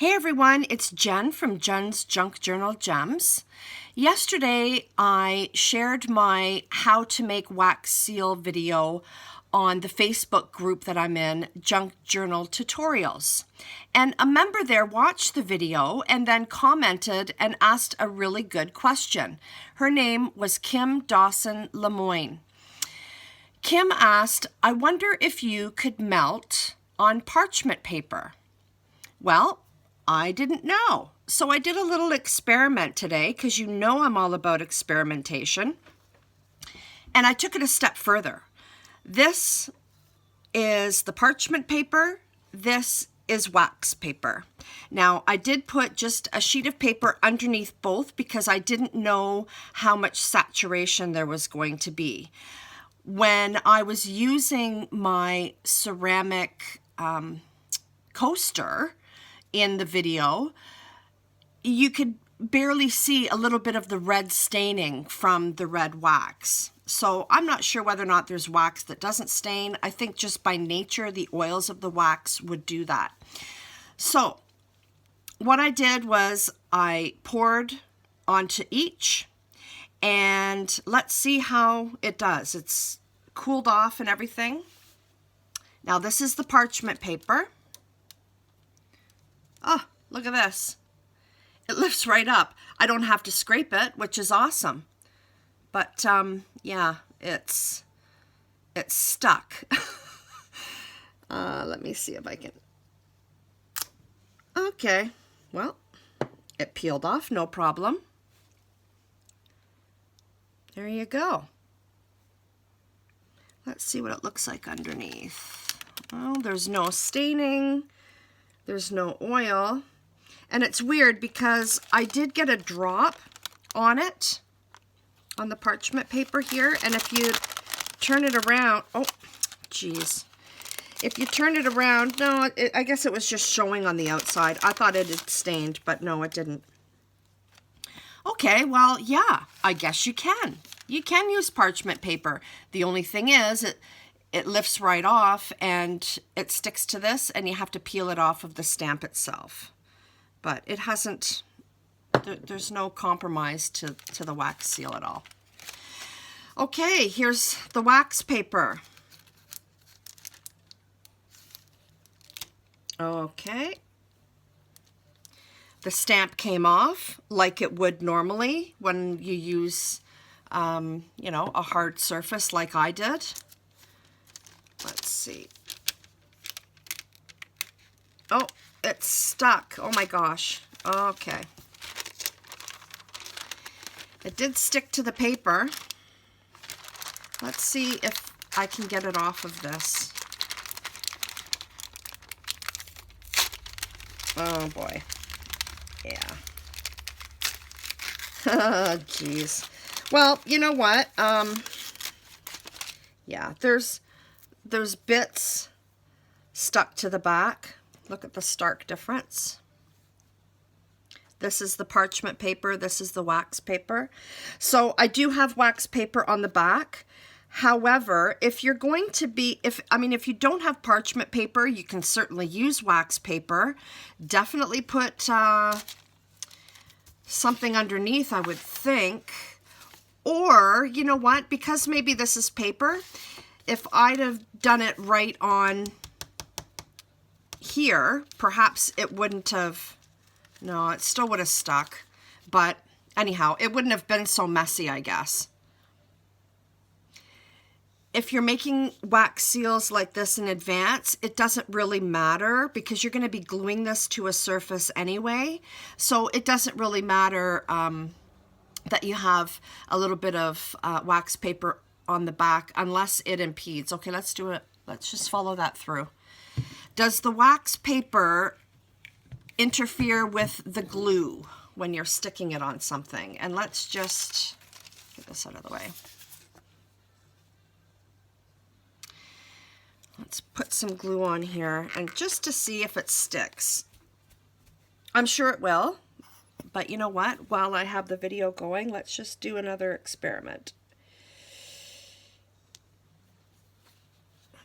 Hey everyone, it's Jen from Jen's Junk Journal Gems. Yesterday I shared my how to make wax seal video on the Facebook group that I'm in, Junk Journal Tutorials. And a member there watched the video and then commented and asked a really good question. Her name was Dawson Lemoine. Kim asked, I wonder if you could melt on parchment paper. Well, I didn't know. So I did a little experiment today because you know I'm all about experimentation. And I took it a step further. This is the parchment paper. This is wax paper. Now, I did put just a sheet of paper underneath both because I didn't know how much saturation there was going to be. When I was using my ceramic coaster in the video, you could barely see a little bit of the red staining from the red wax. So I'm not sure whether or not there's wax that doesn't stain. I think just by nature, the oils of the wax would do that. So what I did was I poured onto each, and let's see how it does. It's cooled off and everything. Now this is the parchment paper. Oh, look at this. It lifts right up. I don't have to scrape it, which is awesome. But yeah, it's stuck. Let me see if I can. Okay, well, it peeled off, no problem. There you go. Let's see what it looks like underneath. Well, there's no staining. There's no oil. And it's weird because I did get a drop on it, on the parchment paper here. And if you turn it around, oh, geez. If you turn it around, no, I guess it was just showing on the outside. I thought it had stained, but no, it didn't. Okay, well, yeah, I guess you can. You can use parchment paper. The only thing is, it lifts right off and it sticks to this, and you have to peel it off of the stamp itself. But it hasn't, there's no compromise to the wax seal at all. Okay, here's the wax paper. Okay. The stamp came off like it would normally when you use, you know, a hard surface like I did. Let's see. Oh, it's stuck. Oh my gosh. Okay. It did stick to the paper. Let's see if I can get it off of this. Oh boy. Yeah. Oh, geez. Well, you know what? Yeah, there's bits stuck to the back. Look at the stark difference. This is the parchment paper. This is the wax paper. So I do have wax paper on the back. However, if you're going to be, if you don't have parchment paper, you can certainly use wax paper. Definitely put something underneath, I would think. Or, you know what, because maybe this is paper, if I'd have done it right on here, perhaps it wouldn't have, no, it still would have stuck. But anyhow, it wouldn't have been so messy, I guess. If you're making wax seals like this in advance, it doesn't really matter because you're going to be gluing this to a surface anyway. So it doesn't really matter that you have a little bit of wax paper on the back unless it impedes. Okay, let's do it. Let's just follow that through. Does the wax paper interfere with the glue when you're sticking it on something? And let's just get this out of the way. Let's put some glue on here and just to see if it sticks. I'm sure it will, but you know what? While I have the video going, let's just do another experiment.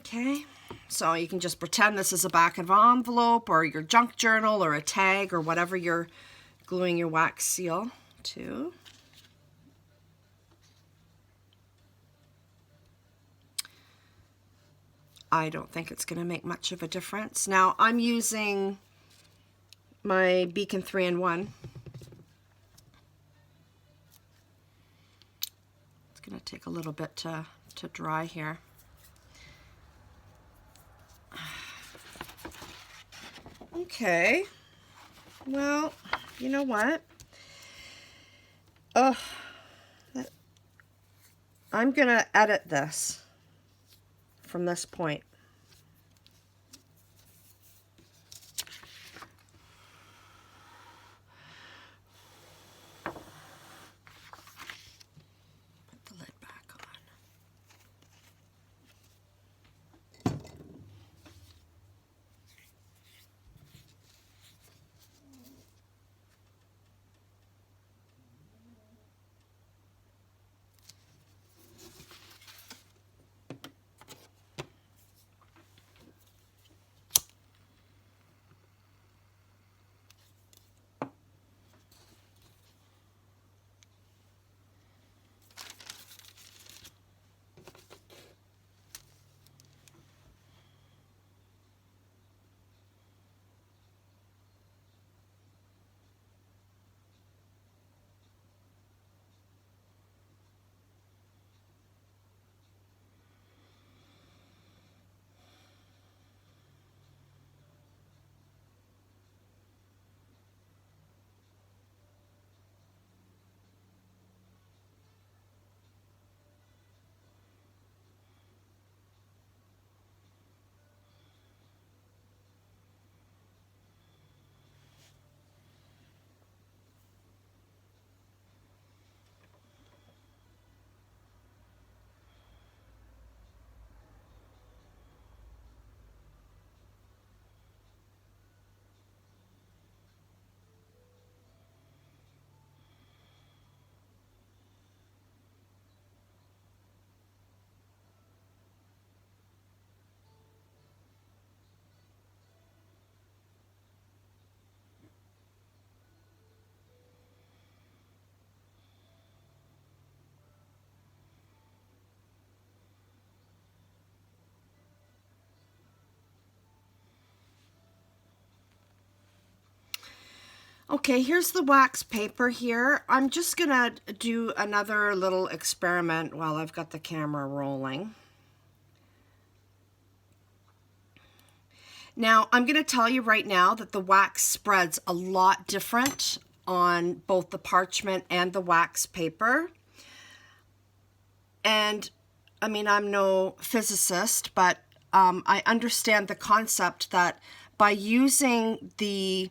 Okay. So you can just pretend this is a back of an envelope or your junk journal or a tag or whatever you're gluing your wax seal to. I don't think it's going to make much of a difference. Now I'm using my Beacon 3-in-1. It's going to take a little bit to dry here. Okay, well, you know what? I'm going to edit this from this point. Put the lid back on. Okay, here's the wax paper here. I'm just gonna do another little experiment while I've got the camera rolling. Now, I'm gonna tell you right now that the wax spreads a lot different on both the parchment and the wax paper. And I mean, I'm no physicist, but I understand the concept that by using the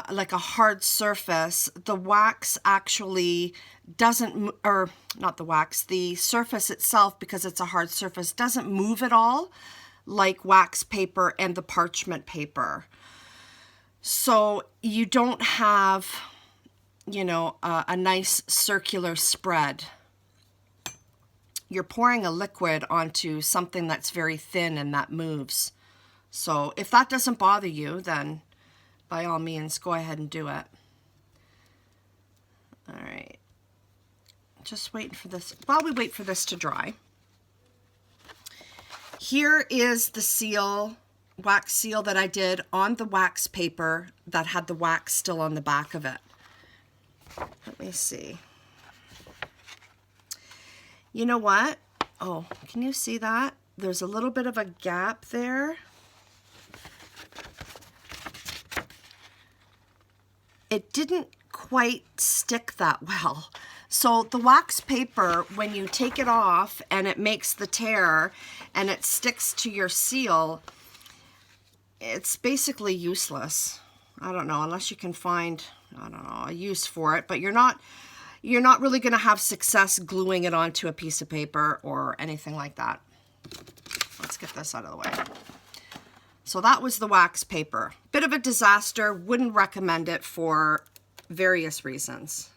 like a hard surface, the wax actually doesn't, or not the wax, the surface itself, because it's a hard surface, doesn't move at all like wax paper and the parchment paper. So you don't have, you know, a nice circular spread. You're pouring a liquid onto something that's very thin and that moves. So if that doesn't bother you, then by all means, go ahead and do it. All right. Just waiting for this. While we wait for this to dry, here is the seal, wax seal that I did on the wax paper that had the wax still on the back of it. Let me see. You know what? Oh, can you see that? There's a little bit of a gap there. It didn't quite stick that well. So the wax paper, when you take it off and it makes the tear and it sticks to your seal, it's basically useless. I don't know, unless you can find, I don't know, a use for it, but you're not really going to have success gluing it onto a piece of paper or anything like that. Let's get this out of the way. So that was the wax paper. Bit of a disaster, wouldn't recommend it for various reasons.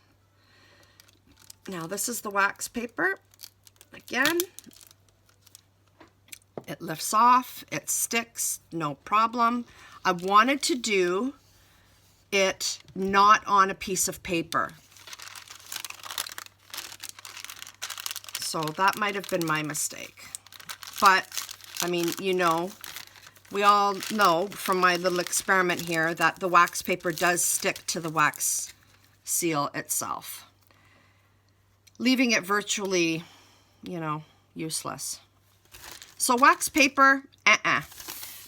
Now this is the wax paper. Again, It lifts off, it sticks, no problem. I wanted to do it not on a piece of paper. So that might have been my mistake. But, I mean, you know, we all know from my little experiment here that the wax paper does stick to the wax seal itself, leaving it virtually, you know, useless. So wax paper,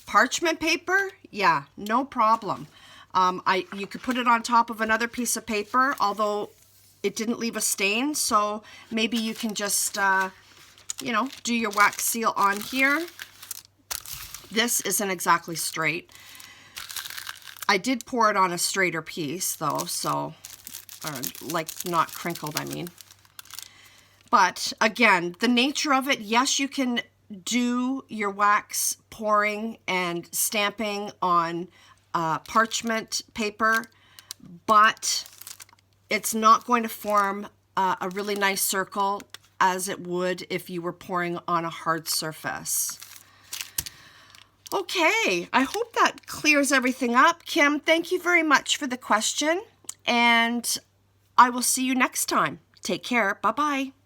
Parchment paper, yeah, no problem. You could put it on top of another piece of paper, although it didn't leave a stain, so maybe you can just, you know, do your wax seal on here. This isn't exactly straight. I did pour it on a straighter piece, though, so, or like not crinkled, I mean. But again, the nature of it, yes, you can do your wax pouring and stamping on parchment paper, but it's not going to form a really nice circle as it would if you were pouring on a hard surface. Okay, I hope that clears everything up. Kim, thank you very much for the question, and I will see you next time. Take care. Bye-bye.